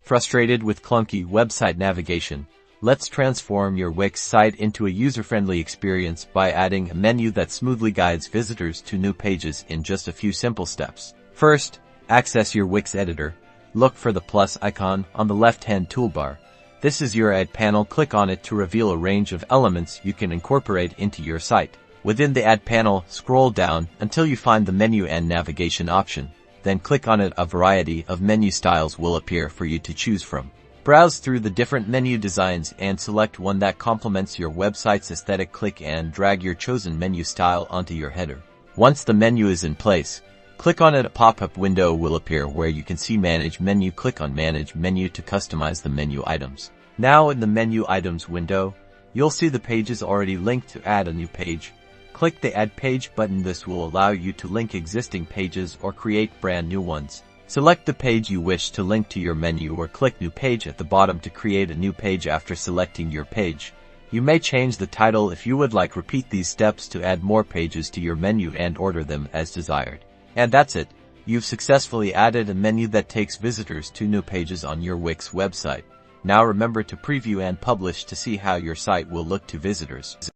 Frustrated with clunky website navigation? Let's transform your Wix site into a user-friendly experience by adding a menu that smoothly guides visitors to new pages in just a few simple steps. First, access your Wix editor. Look for the plus icon on the left-hand toolbar. This is your Add panel. Click on it to reveal a range of elements you can incorporate into your site. Within the Add panel, scroll down until you find the Menu and Navigation option. Then click on it. A variety of menu styles will appear for you to choose from. Browse through the different menu designs and select one that complements your website's aesthetic. Click and drag your chosen menu style onto your header. Once the menu is in place, click on it. A pop-up window will appear where you can see Manage Menu. Click on Manage Menu to customize the menu items. Now in the Menu Items window, you'll see the pages already linked. To add a new page, click the Add Page button. This will allow you to link existing pages or create brand new ones. Select the page you wish to link to your menu or click New Page at the bottom to create a new page. After selecting your page, you may change the title if you would like. Repeat these steps to add more pages to your menu and order them as desired. And that's it. You've successfully added a menu that takes visitors to new pages on your Wix website. Now remember to preview and publish to see how your site will look to visitors.